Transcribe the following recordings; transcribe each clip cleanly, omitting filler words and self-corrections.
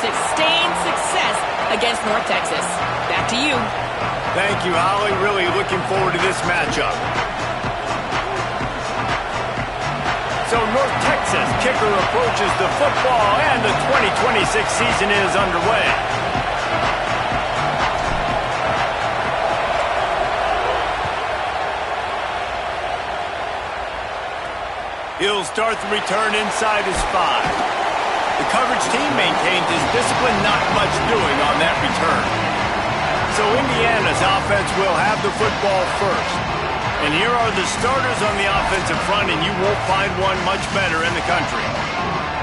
sustained success against North Texas. Back to you. Thank you, Holly. Really looking forward to this matchup. So North Texas kicker approaches the football, and the 2026 season is underway. He'll start the return inside his 5. The coverage team maintains his discipline, not much doing on that return. So Indiana's offense will have the football first. And here are the starters on the offensive front, and you won't find one much better in the country.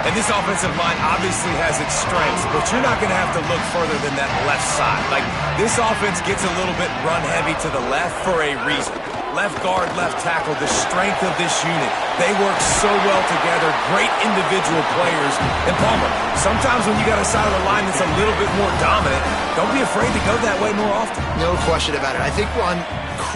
And this offensive line obviously has its strengths, but you're not going to have to look further than that left side. Like, this offense gets a little bit run-heavy to the left for a reason. Left guard, left tackle, the strength of this unit. They work so well together, great individual players. And Palmer, sometimes when you got a side of the line that's a little bit more dominant, don't be afraid to go that way more often. No question about it. I think on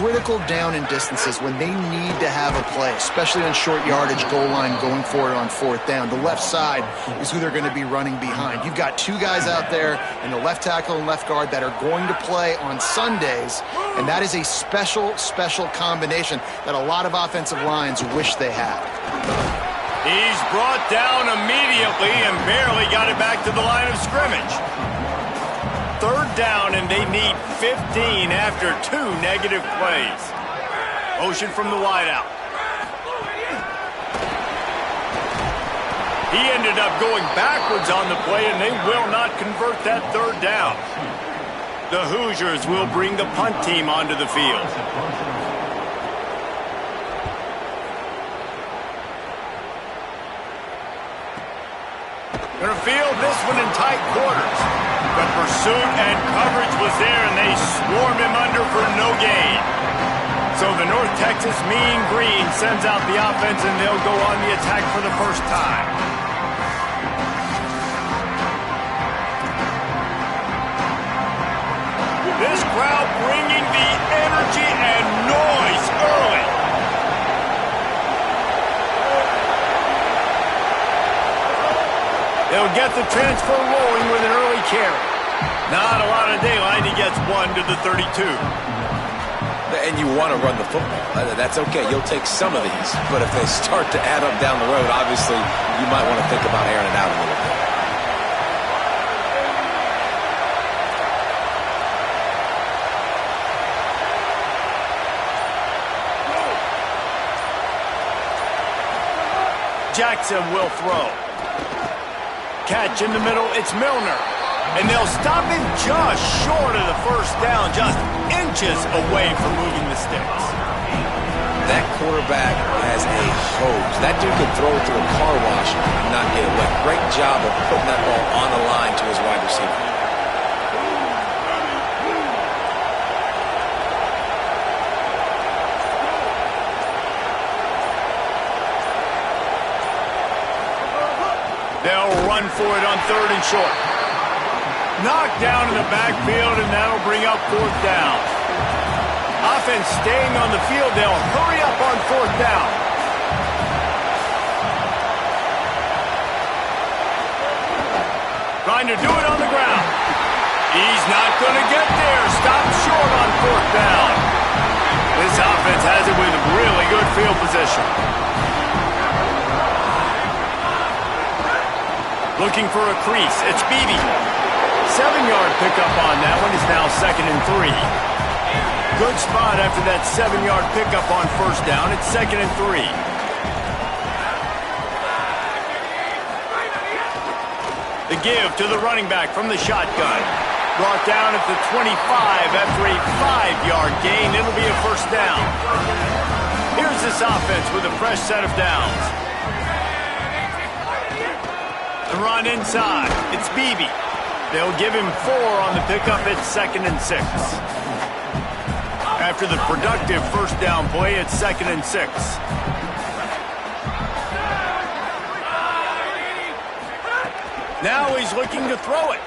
critical down and distances, when they need to have a play, especially on short yardage, goal line, going for it on 4th down, the left side is who they're going to be running behind. You've got 2 guys out there in the left tackle and left guard that are going to play on Sundays, and that is a special, special combination that a lot of offensive lines wish they had. He's brought down immediately and barely got it back to the line of scrimmage. 3rd down, and they need 15 after 2 negative plays. Motion from the wideout. He ended up going backwards on the play, and they will not convert that 3rd down. The Hoosiers will bring the punt team onto the field. Gonna field this one in tight quarters. But pursuit and coverage was there, and they swarm him under for no gain. So the North Texas Mean Green sends out the offense, and they'll go on the attack for the first time. This crowd bringing the energy and noise early. They'll get the transfer rolling with an early carry. Not a lot of daylight. He gets 1 to the 32. And you want to run the football. That's okay. You'll take some of these. But if they start to add up down the road, obviously, you might want to think about airing it out a little bit. Jackson will throw. Catch in the middle, it's Milner. And they'll stop him just short of the first down, just inches away from moving the sticks. That quarterback has a hose. That dude could throw it through a car wash and not get it wet. Great job of putting that ball on the line to his wide receiver. They'll run for it on 3rd and short. Knocked down in the backfield, and that'll bring up 4th down. Offense staying on the field. They'll hurry up on 4th down. Trying to do it on the ground. He's not going to get there. Stopped short on 4th down. This offense has it with really good field position. Looking for a crease. It's Beebe. 7-yard pickup on that one. Is now 2nd and 3. Good spot after that 7-yard pickup on 1st down. It's 2nd and 3. The give to the running back from the shotgun. Brought down at the 25 after a 5-yard gain. It'll be a 1st down. Here's this offense with a fresh set of downs. The run inside. It's Beebe. They'll give him 4 on the pickup. It's 2nd and 6. After the productive 1st down play, it's 2nd and 6. Now he's looking to throw it.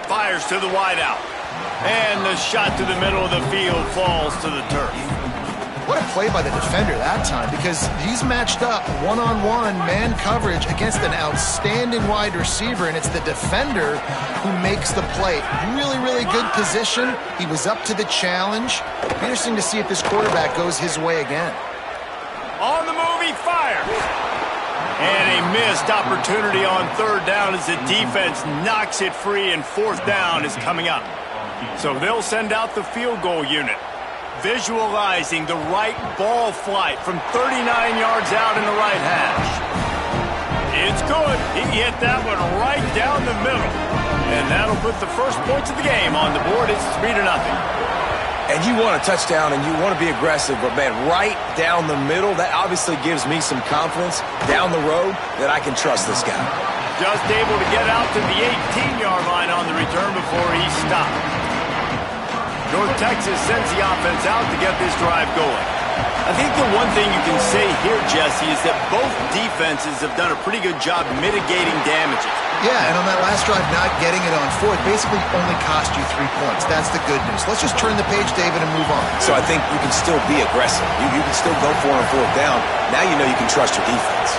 Fires to the wideout. And the shot to the middle of the field falls to the turf. What a play by the defender that time, because he's matched up one-on-one man coverage against an outstanding wide receiver, and it's the defender who makes the play. Really, really good position. He was up to the challenge. Interesting to see if this quarterback goes his way again. On the move, he fires. And a missed opportunity on third down as the defense knocks it free, and fourth down is coming up. So they'll send out the field goal unit, visualizing the right ball flight from 39 yards out in the right hash. It's good. He hit that one right down the middle. And that'll put the first points of the game on the board. It's 3-0. And you want a touchdown and you want to be aggressive, but man, right down the middle, that obviously gives me some confidence down the road that I can trust this guy. Just able to get out to the 18-yard line on the return before he stopped. North Texas sends the offense out to get this drive going. I think the one thing you can say here, Jesse, is that both defenses have done a pretty good job mitigating damages. Yeah, and on that last drive, not getting it on fourth basically only cost you 3 points. That's the good news. Let's just turn the page, David, and move on. So I think you can still be aggressive. You can still go for it on fourth down. Now you know you can trust your defense.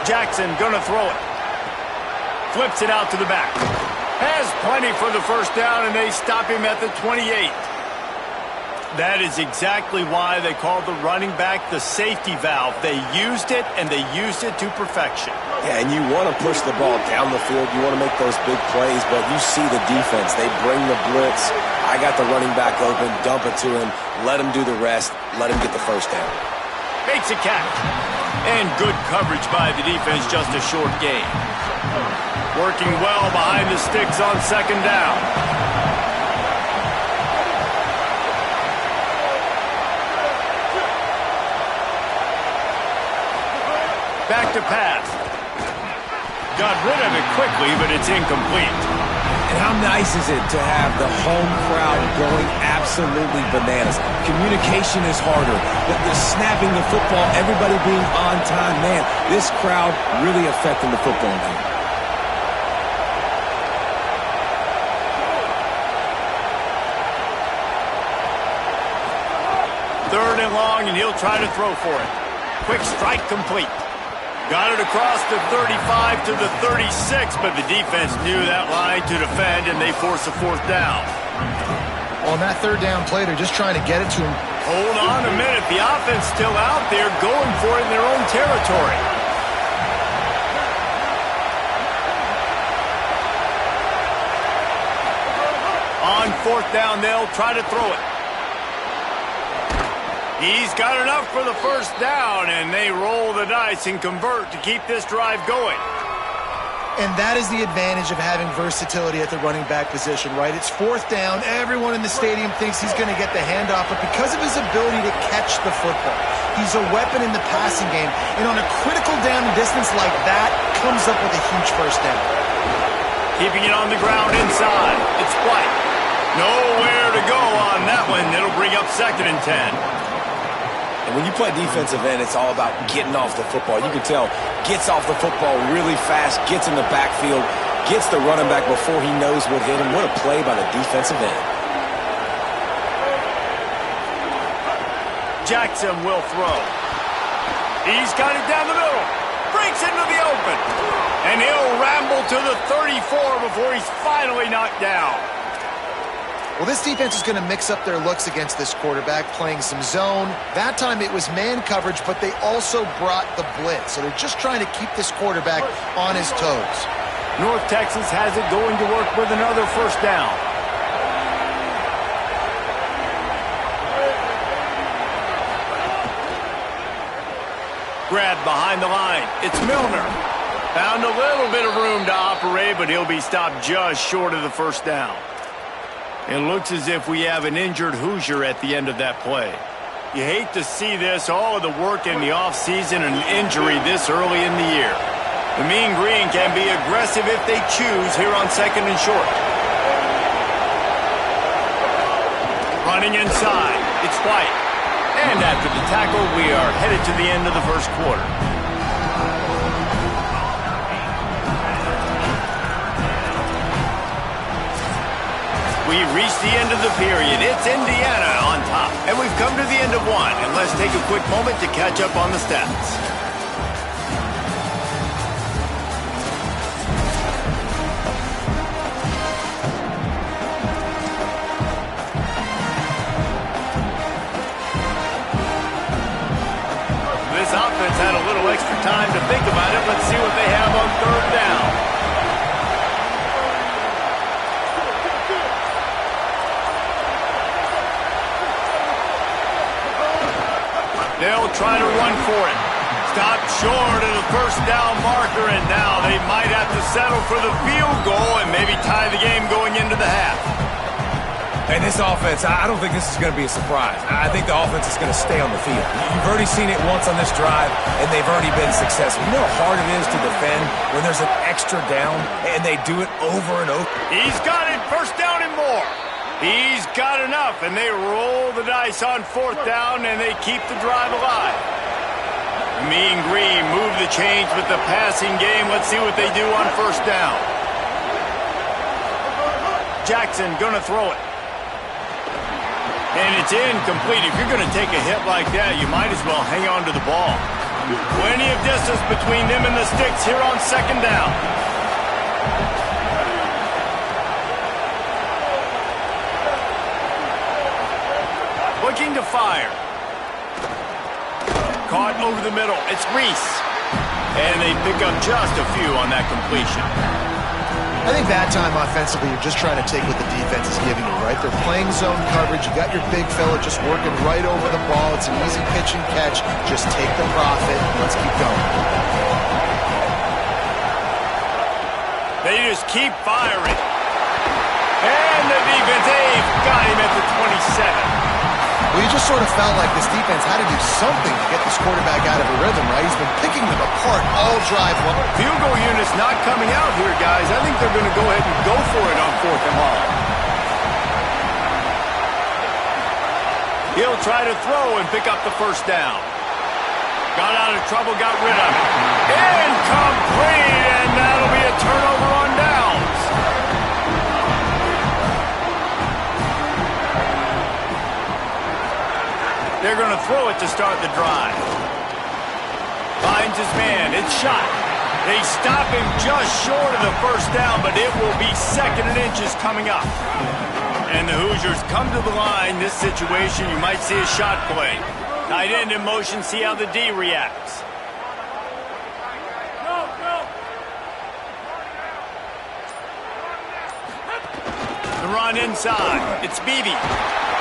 Jackson gonna throw it. Flips it out to the back. Has plenty for the first down, and they stop him at the 28. That is exactly why they called the running back the safety valve. They used it, and they used it to perfection. Yeah, and you want to push the ball down the field. You want to make those big plays, but you see the defense. They bring the blitz. I got the running back open. Dump it to him. Let him do the rest. Let him get the first down. Makes a catch. And good coverage by the defense, just a short gain. Working well behind the sticks on second down. Back to pass. Got rid of it quickly, but it's incomplete. And how nice is it to have the home crowd going absolutely bananas? Communication is harder. The snapping the football, everybody being on time. Man, this crowd really affecting the football game. Third and long, and he'll try to throw for it. Quick strike complete. Got it across the 35 to the 36, but the defense knew that line to defend, and they force a fourth down. On that third down play, they're just trying to get it to him. Hold on a minute. The offense still out there going for it in their own territory. On fourth down, they'll try to throw it. He's got enough for the first down, and they roll the dice and convert to keep this drive going. And that is the advantage of having versatility at the running back position, right? It's fourth down. Everyone in the stadium thinks he's going to get the handoff, but because of his ability to catch the football, he's a weapon in the passing game. And on a critical down and distance like that, comes up with a huge first down. Keeping it on the ground inside. It's White. Nowhere to go on that one. It'll bring up 2nd and 10. And when you play defensive end, it's all about getting off the football. You can tell, gets off the football really fast, gets in the backfield, gets the running back before he knows what hit him. What a play by the defensive end. Jackson will throw. He's got it down the middle. Breaks into the open. And he'll ramble to the 34 before he's finally knocked down. Well, this defense is going to mix up their looks against this quarterback, playing some zone. That time it was man coverage, but they also brought the blitz. So they're just trying to keep this quarterback on his toes. North Texas has it going to work with another first down. Grab behind the line. It's Milner. Found a little bit of room to operate, but he'll be stopped just short of the first down. It looks as if we have an injured Hoosier at the end of that play. You hate to see this, all of the work in the offseason and injury this early in the year. The Mean Green can be aggressive if they choose here on 2nd and short. Running inside, it's White. And after the tackle, we are headed to the end of the first quarter. We've reached the end of the period. It's Indiana on top. And we've come to the end of one. And let's take a quick moment to catch up on the stats. This offense had a little extra time to think about it. Let's see what they have on third down. They'll try to run for it. Stopped short of the first down marker, and now they might have to settle for the field goal and maybe tie the game going into the half. And this offense, I don't think this is going to be a surprise. I think the offense is going to stay on the field. You've already seen it once on this drive, and they've already been successful. You know how hard it is to defend when there's an extra down, and they do it over and over. He's got it, first down and more. He's got enough, and they roll the dice on fourth down, and they keep the drive alive. Mean Green move the change with the passing game. Let's see what they do on first down. Jackson gonna throw it. And it's incomplete. If you're gonna take a hit like that, you might as well hang on to the ball. Plenty of distance between them and the sticks here on second down. Looking to fire. Caught over the middle. It's Reese. And they pick up just a few on that completion. I think that time offensively, you're just trying to take what the defense is giving you, right? They're playing zone coverage. You got your big fella just working right over the ball. It's an easy pitch and catch. Just take the profit. Let's keep going. They just keep firing. And the defense, they've got him at the 27. Well, you just sort of felt like this defense had to do something to get this quarterback out of a rhythm, right? He's been picking them apart all drive long. Field goal unit's not coming out here, guys. I think they're going to go ahead and go for it on fourth and long. He'll try to throw and pick up the first down. Got out of trouble, got rid of it. Incomplete, and that'll be a turnover on downs. They're going to throw it to start the drive. Finds his man. It's shot. They stop him just short of the first down, but it will be second and inches coming up. And the Hoosiers come to the line. This situation, you might see a shot play. Tight end in motion, see how the D reacts. The run inside. It's Beebe.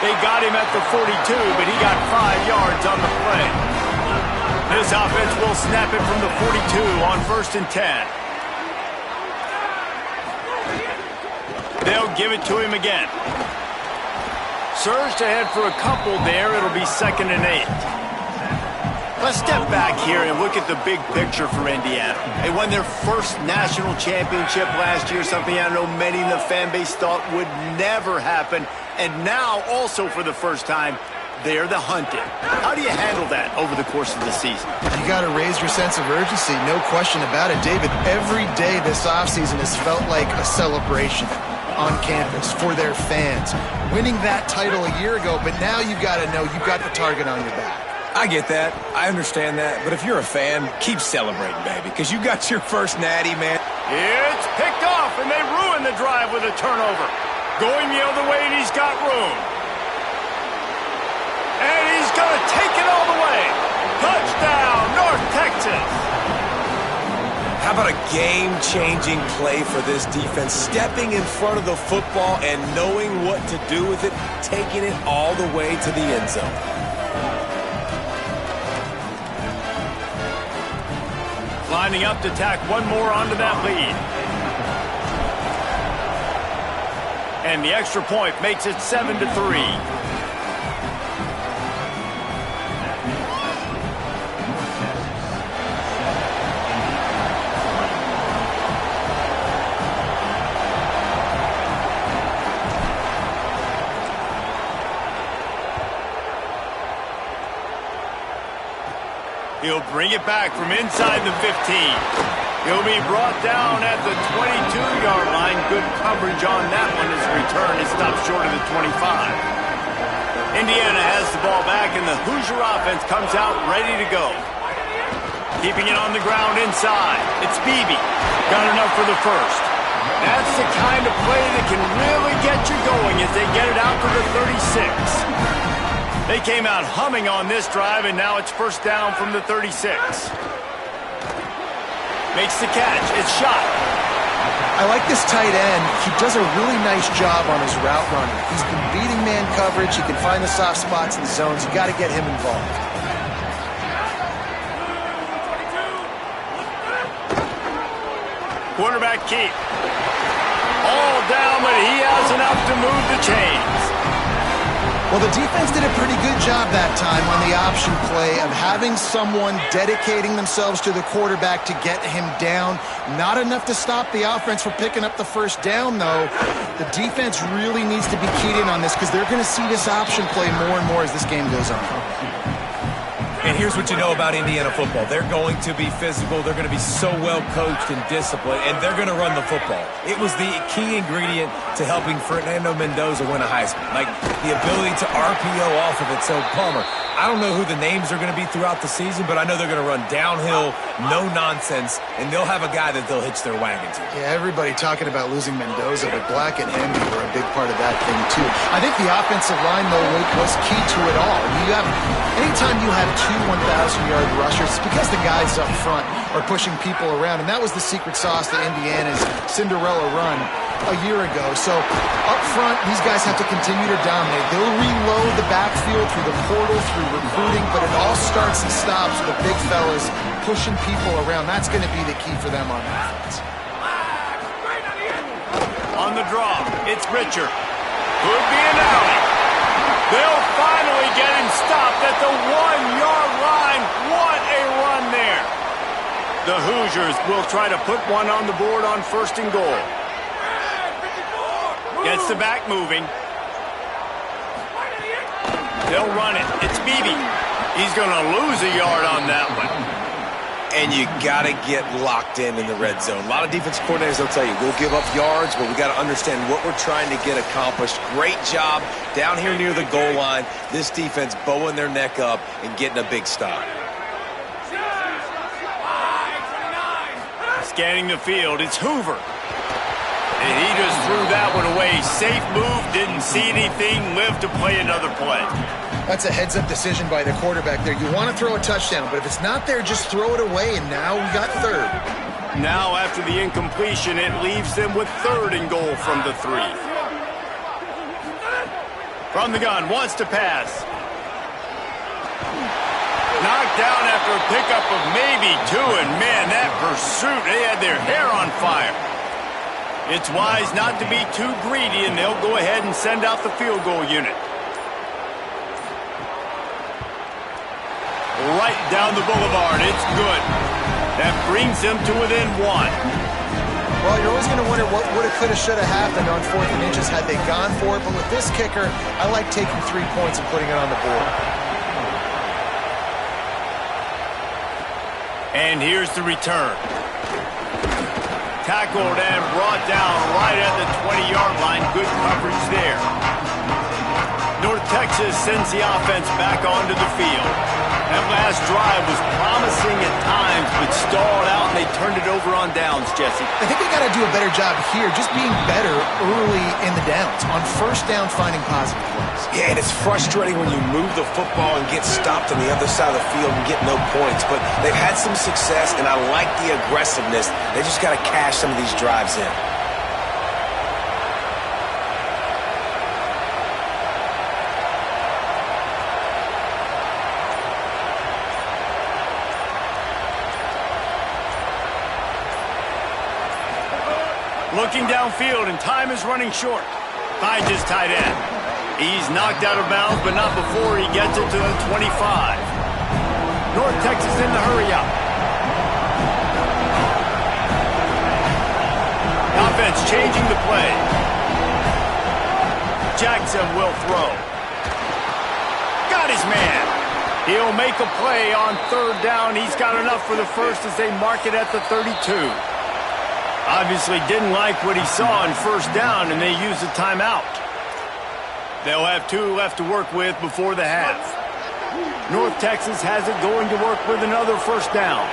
They got him at the 42, but he got 5 yards on the play. This offense will snap it from the 42 on first and 10. They'll give it to him again. Surged ahead for a couple there. It'll be second and 8. Let's step back here and look at the big picture for Indiana. They won their first national championship last year, something I know many in the fan base thought would never happen. And now, also for the first time, they're the hunted. How do you handle that over the course of the season? You got to raise your sense of urgency, no question about it. David, every day this offseason has felt like a celebration on campus for their fans. Winning that title a year ago, but now you've got to know you've got the target on your back. I get that. I understand that. But if you're a fan, keep celebrating, baby, because you got your first natty, man. It's picked off, and they ruin the drive with a turnover. Going the other way, and he's got room. And he's going to take it all the way. Touchdown, North Texas. How about a game-changing play for this defense? Stepping in front of the football and knowing what to do with it, taking it all the way to the end zone. Lining up to tack one more onto that lead. And the extra point makes it 7-3. He'll bring it back from inside the 15. He'll be brought down at the 22-yard line. Good coverage on that one as the return is stopped short of the 25. Indiana has the ball back, and the Hoosier offense comes out ready to go. Keeping it on the ground inside. It's Beebe. Got enough for the first. That's the kind of play that can really get you going as they get it out to the 36. They came out humming on this drive, and now it's first down from the 36. Makes the catch. It's shot. I like this tight end. He does a really nice job on his route running. He's been beating man coverage. He can find the soft spots in the zones. You got to get him involved. Quarterback keep. All down, but he has enough to move the chains. Well, the defense did a pretty good job that time on the option play of having someone dedicating themselves to the quarterback to get him down. Not enough to stop the offense from picking up the first down, though. The defense really needs to be keyed in on this because they're going to see this option play more and more as this game goes on. And here's what you know about Indiana football. They're going to be physical. They're going to be so well coached and disciplined, and they're going to run the football. It was the key ingredient to helping Fernando Mendoza win a Heisman, like the ability to RPO off of it. So, Palmer, I don't know who the names are going to be throughout the season, but I know they're going to run downhill, no nonsense, and they'll have a guy that they'll hitch their wagon to. Yeah, everybody talking about losing Mendoza, but Black and Henry were a big part of that thing, too. I think the offensive line, though, was key to it all. Anytime you have two 1,000-yard rushers, it's because the guys up front are pushing people around, and that was the secret sauce to Indiana's Cinderella run a year ago. So up front, these guys have to continue to dominate. They'll reload the backfield through the portal, through recruiting, but it all starts and stops with the big fellas pushing people around. That's going to be the key for them on offense. On the draw, it's Richard. Could be an alley. They'll finally get him stopped at the 1-yard line. What a run there. The Hoosiers will try to put one on the board on first and goal. Gets the back moving. They'll run it. It's Beebe. He's going to lose a yard on that one. And you got to get locked in the red zone. A lot of defense coordinators will tell you, we'll give up yards, but we got to understand what we're trying to get accomplished. Great job down here near the goal line. This defense bowing their neck up and getting a big stop. Scanning the field, it's Hoover. And he just threw that one away. Safe move, didn't see anything, lived to play another play. That's a heads-up decision by the quarterback there. You want to throw a touchdown, but if it's not there, just throw it away, and now we got third. Now, after the incompletion, it leaves them with third and goal from the 3. From the gun, wants to pass. Knocked down after a pickup of maybe 2, and man, that pursuit, they had their hair on fire. It's wise not to be too greedy, and they'll go ahead and send out the field goal unit. Right down the boulevard, it's good. That brings them to within 1. Well, you're always going to wonder what woulda, coulda, shoulda happened on 4th and inches had they gone for it, but with this kicker, I like taking 3 points and putting it on the board. And here's the return. Tackled and brought down right at the 20-yard line. Good coverage there. North Texas sends the offense back onto the field. That last drive was promising at times, but stalled out, and they turned it over on downs, Jesse. I think they got to do a better job here, just being better early in the downs. On first down, finding positive plays. Yeah, and it's frustrating when you move the football and get stopped on the other side of the field and get no points. But they've had some success, and I like the aggressiveness. They just got to cash some of these drives in. Looking downfield, and time is running short. Finds his tight end. He's knocked out of bounds, but not before he gets it to the 25. North Texas in the hurry-up. Offense changing the play. Jackson will throw. Got his man. He'll make a play on third down. He's got enough for the first as they mark it at the 32. Obviously didn't like what he saw on first down, and they use a timeout. They'll have 2 left to work with before the half. North Texas has it going to work with another first down.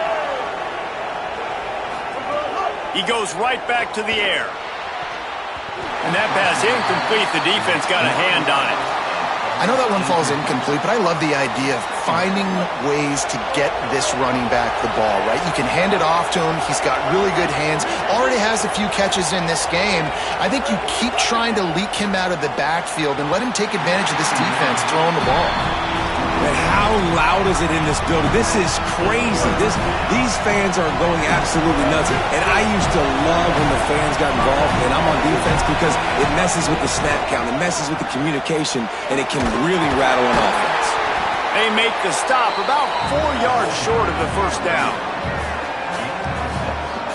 He goes right back to the air. And that pass incomplete. The defense got a hand on it. I know that one falls incomplete, but I love the idea of finding ways to get this running back the ball, right? You can hand it off to him. He's got really good hands. Already has a few catches in this game. I think you keep trying to leak him out of the backfield and let him take advantage of this defense throwing the ball. And how loud is it in this building? This is crazy. These fans are going absolutely nuts. And I used to love when the fans got involved, and I'm on defense because it messes with the snap count. It messes with the communication, and it can really rattle an offense. They make the stop about 4 yards short of the first down.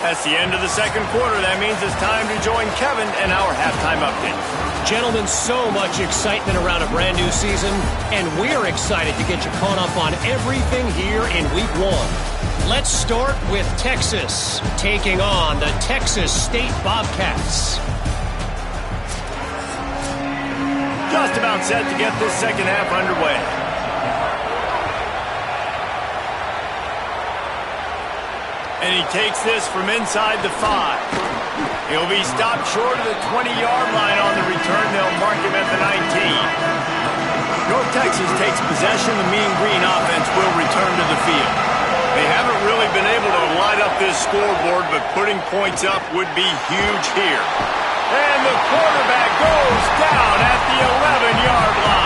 That's the end of the second quarter. That means it's time to join Kevin and our halftime update. Gentlemen, so much excitement around a brand new season, and we're excited to get you caught up on everything here in Week 1. Let's start with Texas, taking on the Texas State Bobcats. Just about set to get this second half underway. And he takes this from inside the 5. He'll be stopped short of the 20-yard line on the return. They'll mark him at the 19. North Texas takes possession. The Mean Green offense will return to the field. They haven't really been able to light up this scoreboard, but putting points up would be huge here. And the quarterback goes down at the 11-yard line.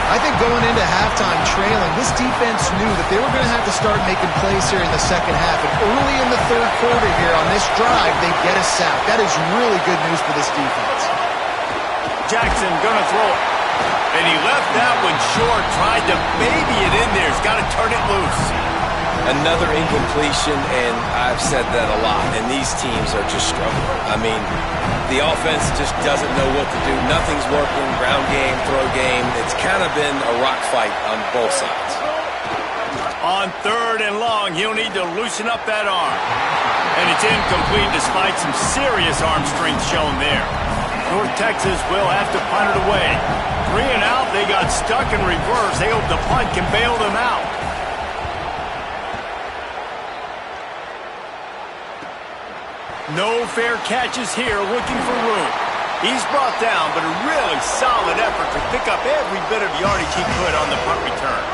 I think going into halftime trailing, this defense knew that they were going to have to start making plays here in the second half. And early in the third quarter here on this drive, they get a sack. That is really good news for this defense. Jackson going to throw it. And he left that one short, tried to baby it in there. He's got to turn it loose. Another incompletion, and I've said that a lot, and these teams are just struggling. I mean, the offense just doesn't know what to do. Nothing's working, ground game, throw game. It's kind of been a rock fight on both sides. On third and long, he'll need to loosen up that arm. And it's incomplete despite some serious arm strength shown there. North Texas will have to punt it away. 3 and out, they got stuck in reverse. They hope the punt can bail them out. No fair catches here, looking for room. He's brought down, but a really solid effort to pick up every bit of yardage he could on the punt return.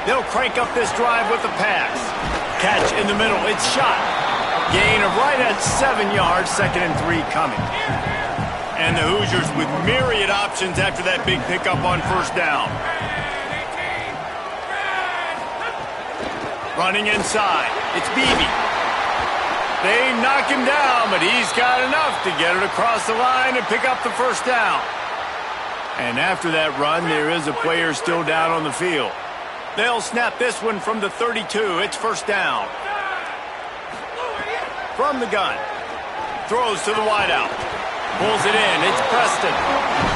They'll crank up this drive with the pass. Catch in the middle, it's shot. Gain of right at 7 yards, 2nd and 3 coming. And the Hoosiers with myriad options after that big pickup on first down. Running inside, it's Beebe. They knock him down, but he's got enough to get it across the line and pick up the first down. And after that run, there is a player still down on the field. They'll snap this one from the 32. It's first down. From the gun. Throws to the wideout. Pulls it in. It's Preston.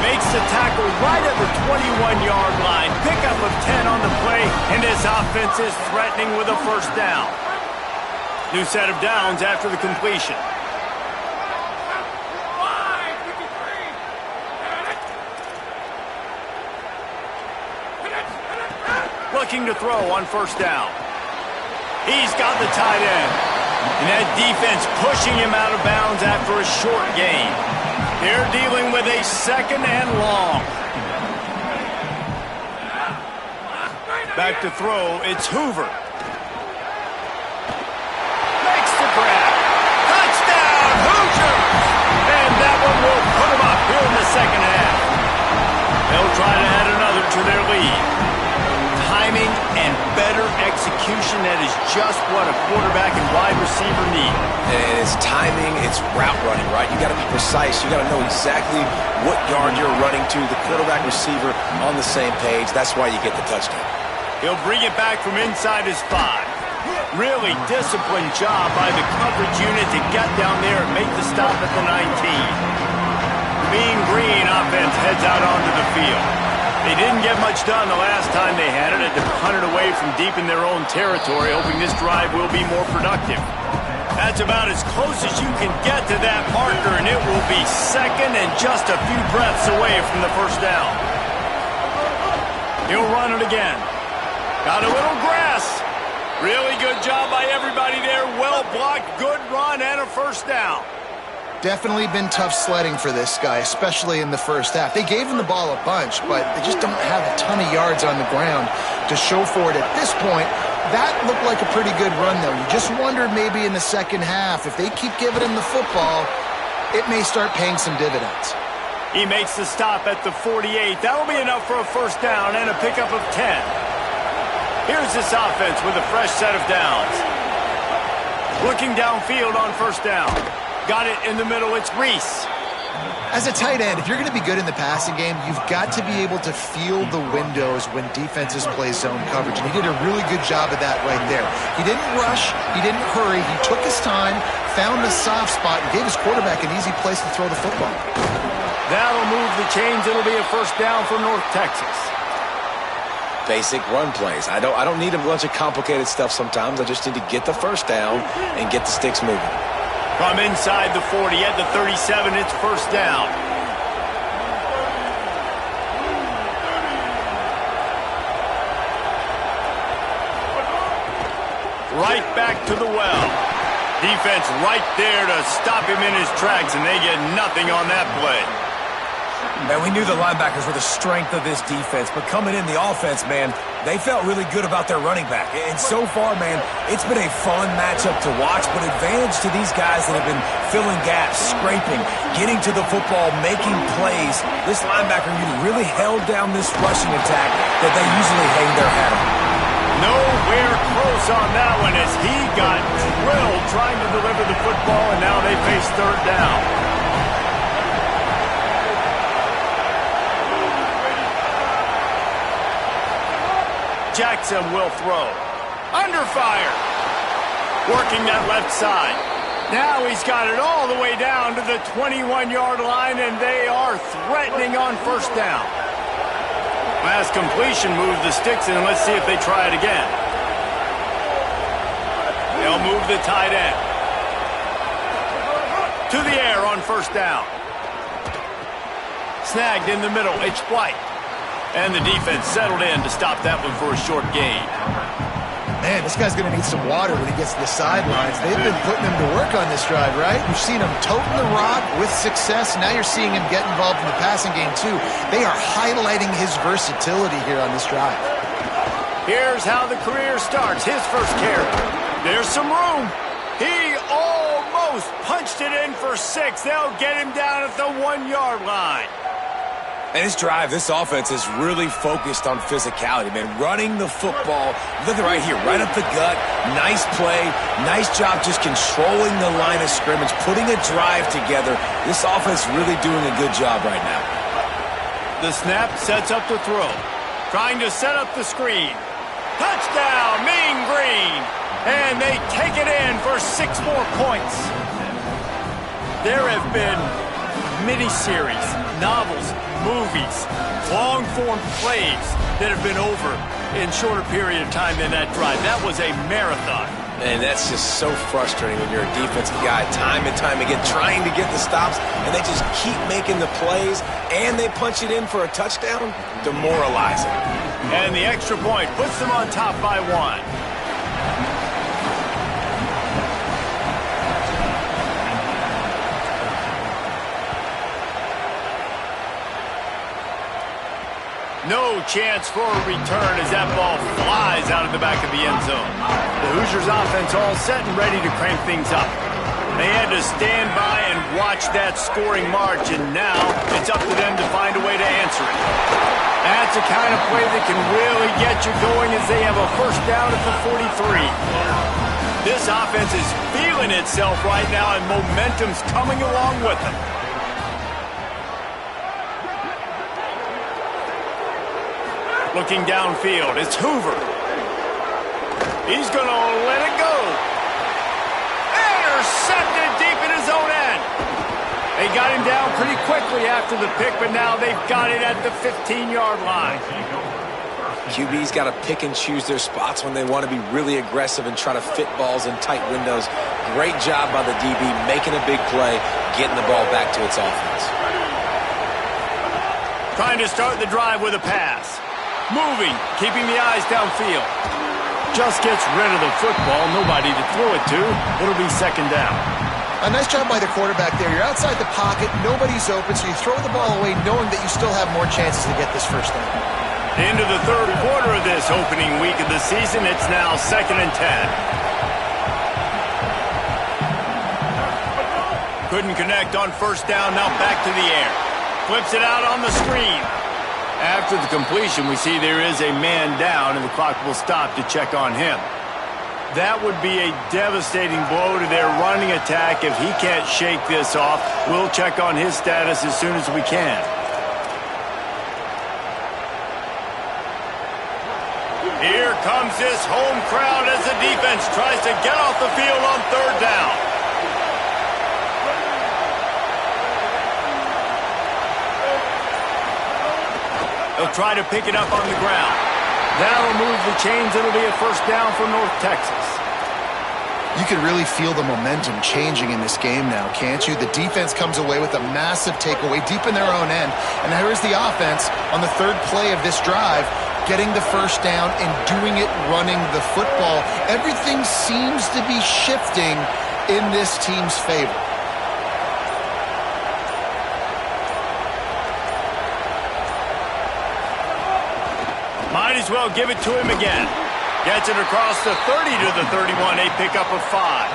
Makes the tackle right at the 21-yard line. Pickup of 10 on the play, and his offense is threatening with a first down. New set of downs after the completion. Looking to throw on first down. He's got the tight end. And that defense pushing him out of bounds after a short gain. They're dealing with a 2nd and long. Back to throw, it's Hoover. Makes the grab. Touchdown, Hoosiers! And that one will put them up here in the second half. They'll try to add another to their lead. Timing and better execution, that is just what a quarterback and wide receiver need. And it's timing, it's route running, right? You got to be precise. You got to know exactly what yard you're running to. The quarterback receiver on the same page. That's why you get the touchdown. He'll bring it back from inside his 5. Really disciplined job by the coverage unit to get down there and make the stop at the 19. Mean Green offense heads out onto the field. They didn't get much done the last time they had it. They punted away from deep in their own territory, hoping this drive will be more productive. That's about as close as you can get to that marker, and it will be second and just a few breaths away from the first down. He'll run it again. Got a little grass. Really good job by everybody there. Well blocked, good run, and a first down. Definitely been tough sledding for this guy, especially in the first half. They gave him the ball a bunch, but they just don't have a ton of yards on the ground to show for it at this point. That looked like a pretty good run, though. You just wondered maybe in the second half, if they keep giving him the football, it may start paying some dividends. He makes the stop at the 48. That'll be enough for a first down and a pickup of 10. Here's this offense with a fresh set of downs. Looking downfield on first down. Got it in the middle. It's Reese. As a tight end, if you're going to be good in the passing game, you've got to be able to feel the windows when defenses play zone coverage. And he did a really good job of that right there. He didn't rush. He didn't hurry. He took his time, found the soft spot, and gave his quarterback an easy place to throw the football. That'll move the chains. It'll be a first down for North Texas. Basic run plays. I don't need a bunch of complicated stuff sometimes. I just need to get the first down and get the sticks moving. From inside the 40 at the 37, it's first down. Right back to the well. Defense right there to stop him in his tracks, and they get nothing on that play. Man, we knew the linebackers were the strength of this defense, but coming in the offense, man, they felt really good about their running back. And so far, man, it's been a fun matchup to watch, but advantage to these guys that have been filling gaps, scraping, getting to the football, making plays. This linebacker unit really held down this rushing attack that they usually hang their hat on. Nowhere close on that one as he got drilled trying to deliver the football, and now they face third down. Jackson will throw. Under fire. Working that left side. Now he's got it all the way down to the 21-yard line, and they are threatening on first down. Last completion moved the sticks in. Let's see if they try it again. They'll move the tight end. To the air on first down. Snagged in the middle. It's White. And the defense settled in to stop that one for a short gain. Man, this guy's going to need some water when he gets to the sidelines. They've been putting him to work on this drive, right? You've seen him toting the rock with success. Now you're seeing him get involved in the passing game, too. They are highlighting his versatility here on this drive. Here's how the career starts. His first carry. There's some room. He almost punched it in for 6. They'll get him down at the 1-yard line. And this drive, this offense is really focused on physicality, man. Running the football, look at right here, right up the gut. Nice play, nice job just controlling the line of scrimmage, putting a drive together. This offense really doing a good job right now. The snap sets up the throw. Trying to set up the screen. Touchdown, Mean Green. And they take it in for 6 more points. There have been miniseries, novels, movies, long-form plays that have been over in shorter period of time than that drive. That was a marathon. And that's just so frustrating when you're a defensive guy, time and time again, trying to get the stops, and they just keep making the plays, and they punch it in for a touchdown. Demoralizing. And the extra point puts them on top by 1. No chance for a return as that ball flies out of the back of the end zone. The Hoosiers offense all set and ready to crank things up. They had to stand by and watch that scoring march, and now it's up to them to find a way to answer it. That's a kind of play that can really get you going as they have a first down at the 43. This offense is feeling itself right now, and momentum's coming along with them. Looking downfield, it's Hoover. He's going to let it go. Intercepted deep in his own end. They got him down pretty quickly after the pick, but now they've got it at the 15-yard line. QB's got to pick and choose their spots when they want to be really aggressive and try to fit balls in tight windows. Great job by the DB making a big play, getting the ball back to its offense. Trying to start the drive with a pass. Moving, keeping the eyes downfield. Just gets rid of the football, nobody to throw it to. It'll be second down. A nice job by the quarterback there. You're outside the pocket, nobody's open, so you throw the ball away knowing that you still have more chances to get this first down. Into the third quarter of this opening week of the season, it's now 2nd and 10. Couldn't connect on first down, now back to the air. Flips it out on the screen. After the completion, we see there is a man down, and the clock will stop to check on him. That would be a devastating blow to their running attack if he can't shake this off. We'll check on his status as soon as we can. Here comes this home crowd as the defense tries to get off the field on third down. They'll try to pick it up on the ground. That'll move the chains. It'll be a first down for North Texas. You can really feel the momentum changing in this game now, can't you? The defense comes away with a massive takeaway deep in their own end. And here is the offense on the third play of this drive, getting the first down and doing it running the football. Everything seems to be shifting in this team's favor. Might as well give it to him again. Gets it across the 30 to the 31, a pickup of 5.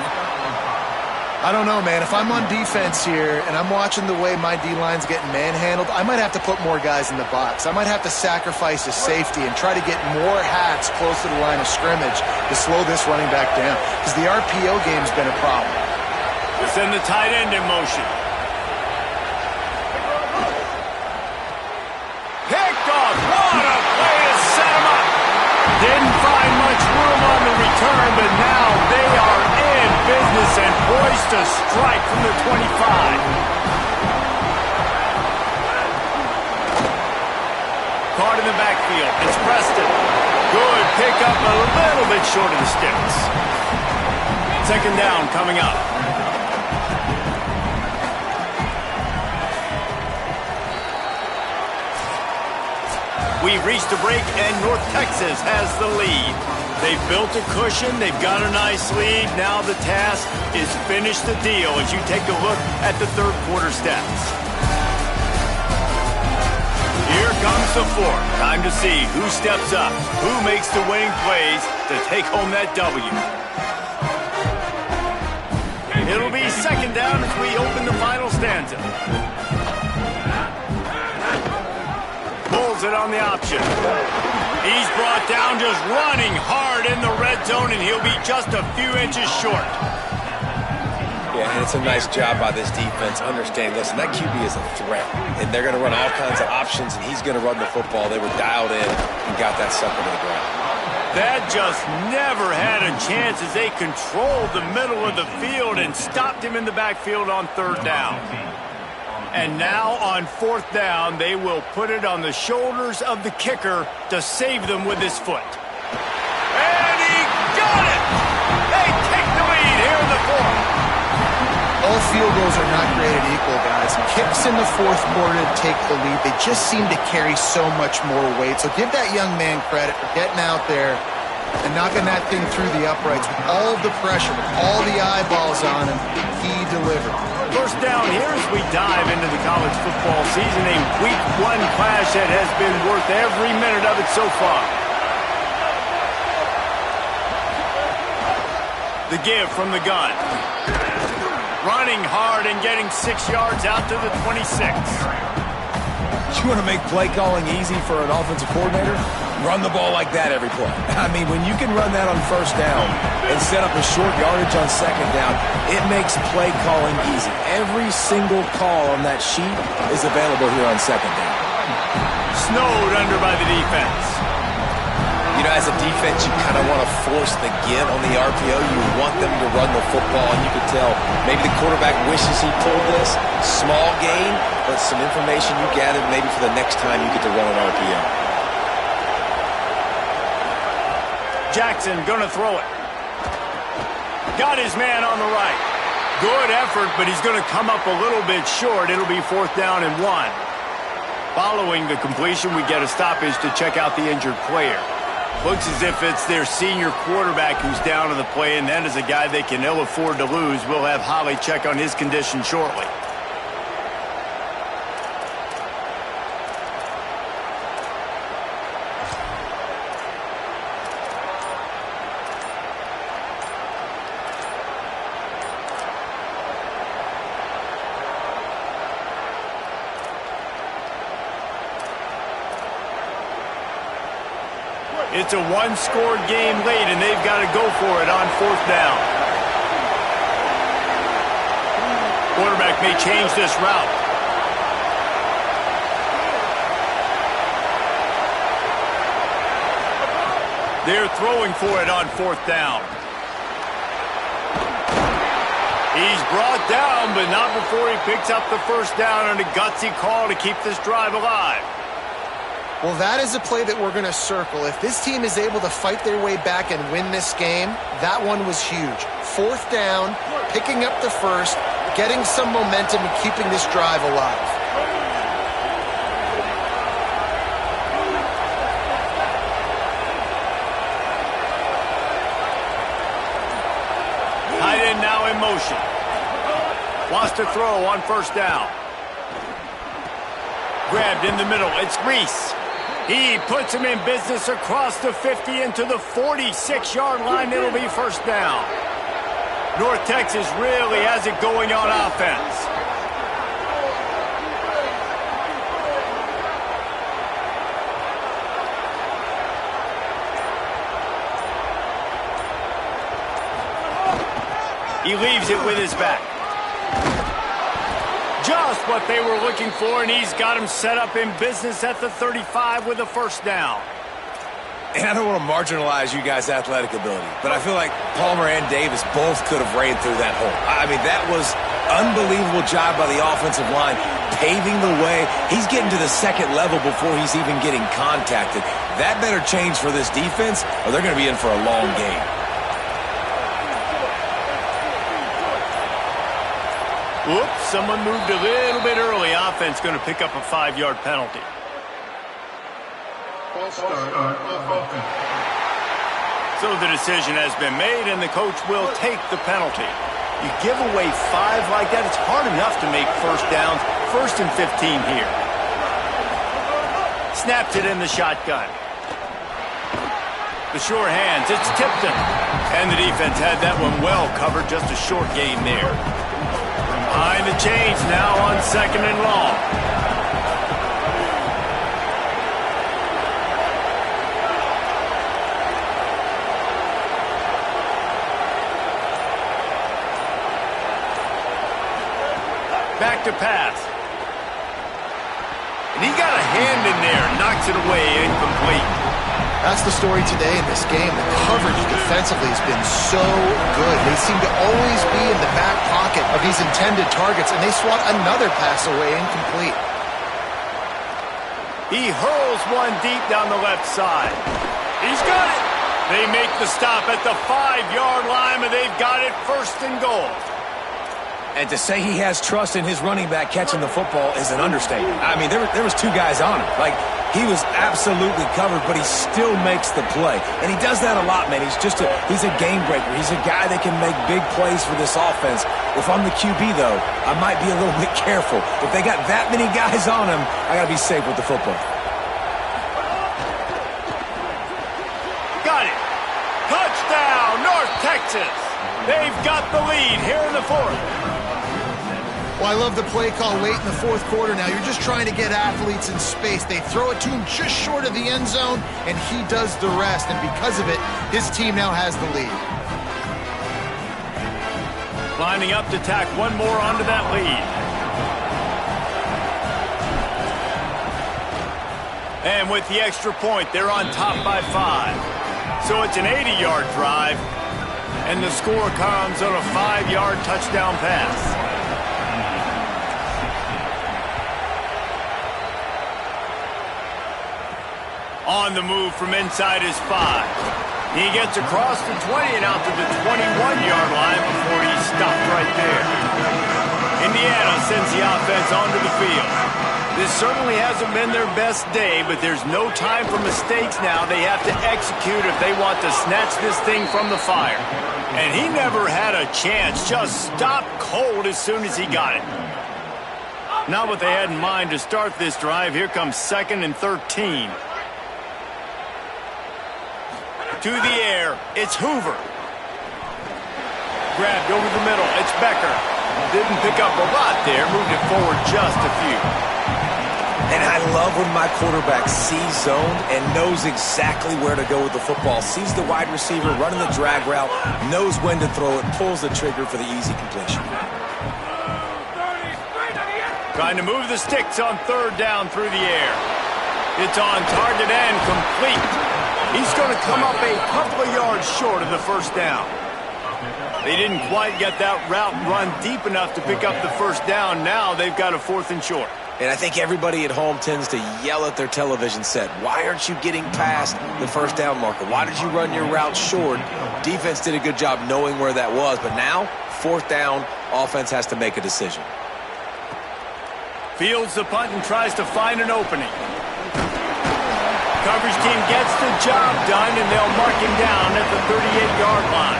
I don't know, man. If I'm on defense here and I'm watching the way my D-line's getting manhandled, I might have to put more guys in the box. I might have to sacrifice a safety and try to get more hats close to the line of scrimmage to slow this running back down, because the RPO game's been a problem. We'll send the tight end in motion. Picked off. What a play to set him up. Didn't find much room on the return, but now they are in business and poised to strike from the 25. Caught in the backfield. It's Preston. Good pickup, a little bit short of the sticks. Second down coming up. We've reached a break, and North Texas has the lead. They've built a cushion. They've got a nice lead. Now the task is finish the deal as you take a look at the third quarter stats. Here comes the fourth. Time to see who steps up, who makes the winning plays to take home that W. It'll be second down as we open the final stanza. Pulls it on the option. He's brought down, just running hard in the red zone, and he'll be just a few inches short. Yeah, and it's a nice job by this defense understanding, listen, that QB is a threat, and they're going to run all kinds of options, and he's going to run the football. They were dialed in and got that sucker to the ground. That just never had a chance as they controlled the middle of the field and stopped him in the backfield on third down. And now on fourth down, they will put it on the shoulders of the kicker to save them with his foot. And he got it! They take the lead here in the fourth. All field goals are not created equal, guys. Kicks in the fourth quarter to take the lead. They just seem to carry so much more weight. So give that young man credit for getting out there and knocking that thing through the uprights with all of the pressure, with all the eyeballs on him. He delivered. First down here as we dive into the college football season, a week one clash that has been worth every minute of it so far. The give from the gun. Running hard and getting 6 yards out to the 26. You want to make play calling easy for an offensive coordinator? Run the ball like that every play. I mean, when you can run that on first down and set up a short yardage on second down, it makes play calling easy. Every single call on that sheet is available here on second down. Snowed under by the defense. You know, as a defense, you kind of want to force the give on the RPO. You want them to run the football, and you can tell maybe the quarterback wishes he pulled this. Small gain, but some information you gathered maybe for the next time you get to run an RPO. Jackson gonna throw it. Got his man on the right. Good effort, but he's gonna come up a little bit short. It'll be 4th down and 1. Following the completion, we get a stoppage to check out the injured player. Looks as if it's their senior quarterback who's down on the play, and that is a guy they can ill afford to lose. We'll have Holly check on his condition shortly. It's a one-score game late, and they've got to go for it on 4th down. Quarterback may change this route. They're throwing for it on 4th down. He's brought down, but not before he picks up the 1st down on a gutsy call to keep this drive alive. Well, that is a play that we're going to circle. If this team is able to fight their way back and win this game, that one was huge. 4th down, picking up the 1st, getting some momentum and keeping this drive alive. Tight end now in motion. Wants to throw on 1st down. Grabbed in the middle. It's Reese. He puts him in business across the 50 into the 46-yard line. It'll be 1st down. North Texas really has it going on offense. He leaves it with his back. Just what they were looking for, and he's got him set up in business at the 35 with a 1st down. And I don't want to marginalize you guys' athletic ability, but I feel like Palmer and Davis both could have ran through that hole. I mean, that was unbelievable job by the offensive line, paving the way. He's getting to the 2nd level before he's even getting contacted. That better change for this defense, or they're going to be in for a long game. Whoops, someone moved a little bit early. Offense going to pick up a 5-yard penalty. So the decision has been made, and the coach will take the penalty. You give away 5 like that, it's hard enough to make 1st downs. 1st and 15 here. Snaps it in the shotgun. The sure hands, it's Tipton. And the defense had that one well covered, just a short gain there. Behind the chains now on 2nd and long. Back to pass. And he got a hand in there, knocks it away, incomplete. That's the story today in this game. The coverage defensively has been so good. They seem to always be in the back pocket of these intended targets, and they swat another pass away incomplete. He hurls one deep down the left side. He's got it. They make the stop at the 5-yard line, and they've got it 1st and goal. And to say he has trust in his running back catching the football is an understatement. I mean, there was 2 guys on him. Like, he was absolutely covered, but he still makes the play. And he does that a lot, man. He's a game breaker. He's a guy that can make big plays for this offense. If I'm the QB, though, I might be a little bit careful. If they got that many guys on him, I got to be safe with the football. Got it. Touchdown, North Texas. They've got the lead here in the 4th. Well, I love the play call late in the 4th quarter now. You're just trying to get athletes in space. They throw it to him just short of the end zone, and he does the rest. And because of it, his team now has the lead. Lining up to tack one more onto that lead. And with the extra point, they're on top by 5. So it's an 80-yard drive, and the score comes on a 5-yard touchdown pass. On the move from inside his 5. He gets across the 20 and out to the 21-yard line before he's stopped right there. Indiana sends the offense onto the field. This certainly hasn't been their best day, but there's no time for mistakes now. They have to execute if they want to snatch this thing from the fire. And he never had a chance, just stopped cold as soon as he got it. Not what they had in mind to start this drive. Here comes 2nd and 13. To the air, it's Hoover. Grabbed over the middle, it's Becker. Didn't pick up a lot there, moved it forward just a few. And I love when my quarterback sees zone and knows exactly where to go with the football. Sees the wide receiver running the drag route, knows when to throw it, pulls the trigger for the easy completion. Trying to move the sticks on 3rd down through the air. It's on target and complete. He's going to come up a couple of yards short of the 1st down. They didn't quite get that route run deep enough to pick up the 1st down. Now they've got a 4th and short. And I think everybody at home tends to yell at their television set, why aren't you getting past the 1st down marker? Why did you run your route short? Defense did a good job knowing where that was, but now, 4th down, offense has to make a decision. Fields the punt and tries to find an opening. Coverage team gets the job done, and they'll mark him down at the 38-yard line.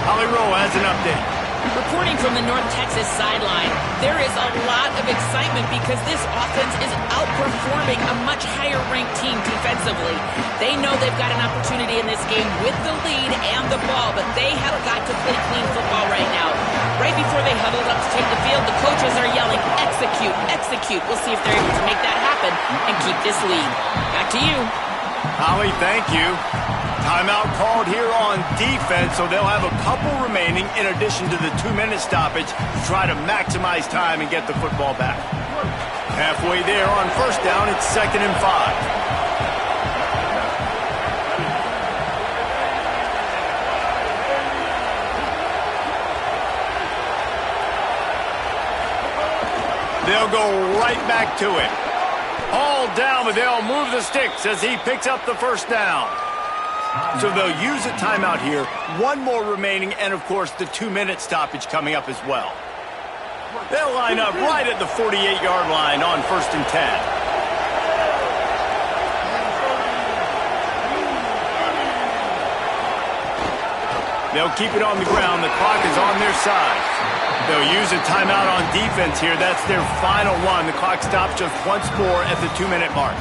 Holly Rowe has an update. Reporting from the North Texas sideline, there is a lot of excitement because this offense is outperforming a much higher-ranked team defensively. They know they've got an opportunity in this game with the lead and the ball, but they have got to play clean football right now. Right before they huddled up to take the field, the coaches are yelling, execute, execute. We'll see if they're able to make that happen and keep this lead. Back to you. Holly, thank you. Timeout called here on defense, so they'll have a couple remaining in addition to the 2-minute stoppage to try to maximize time and get the football back. Halfway there on 1st down, it's 2nd and 5. They'll go right back to it. All down, but they'll move the sticks as he picks up the 1st down. So they'll use a timeout here. 1 more remaining, and of course the 2-minute stoppage coming up as well. They'll line up right at the 48-yard line on 1st and 10. They'll keep it on the ground. The clock is on their side. They'll use a timeout on defense here. That's their final one. The clock stops just once more at the 2-minute mark.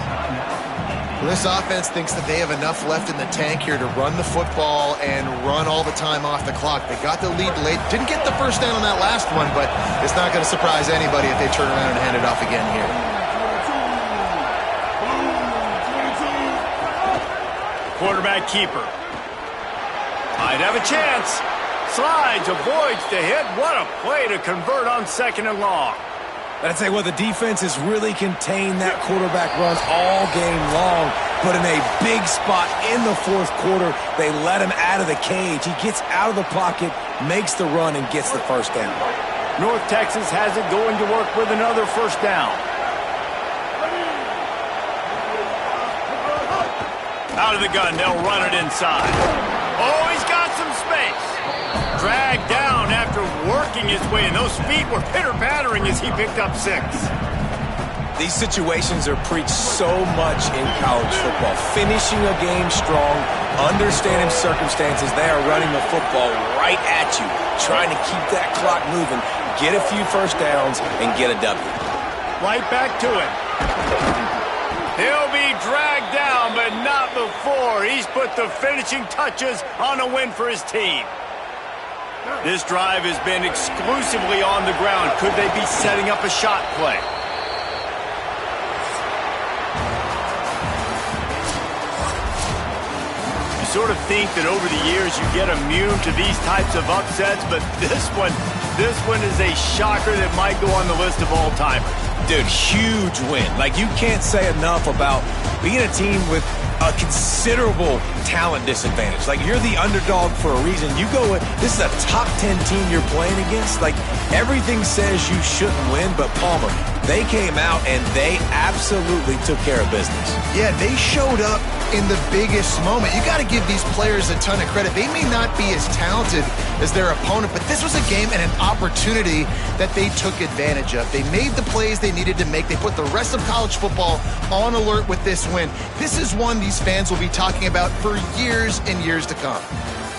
Well, this offense thinks that they have enough left in the tank here to run the football and run all the time off the clock. They got the lead late. Didn't get the 1st down on that last one, but it's not going to surprise anybody if they turn around and hand it off again here. Quarterback keeper. Might have a chance. Slides, avoids the hit. What a play to convert on 2nd and long. But I'd say, well, the defense has really contained that quarterback run all game long. But in a big spot in the 4th quarter, they let him out of the cage. He gets out of the pocket, makes the run, and gets the 1st down. North Texas has it going to work with another 1st down. Out of the gun, they'll run it inside. Oh, he's got some space. Dragged down after working his way, and those feet were pitter-pattering as he picked up 6. These situations are preached so much in college football. Finishing a game strong, understanding circumstances. They are running the football right at you, trying to keep that clock moving, get a few 1st downs, and get a W. Right back to it. He'll be dragged down, but not before. He's put the finishing touches on a win for his team. This drive has been exclusively on the ground. Could they be setting up a shot play? You sort of think that over the years you get immune to these types of upsets, but this one is a shocker that might go on the list of all-timers. Dude, huge win. Like, you can't say enough about being a team with a considerable talent disadvantage. Like, you're the underdog for a reason. You go with, this is a top 10 team you're playing against. Like, everything says you shouldn't win, but Palmer, they came out and they absolutely took care of business. Yeah, they showed up in the biggest moment. You got to give these players a ton of credit. They may not be as talented as their opponent, but this was a game and an opportunity that they took advantage of. They made the plays they needed to make. They put the rest of college football on alert with this win. This is one these fans will be talking about for years and years to come.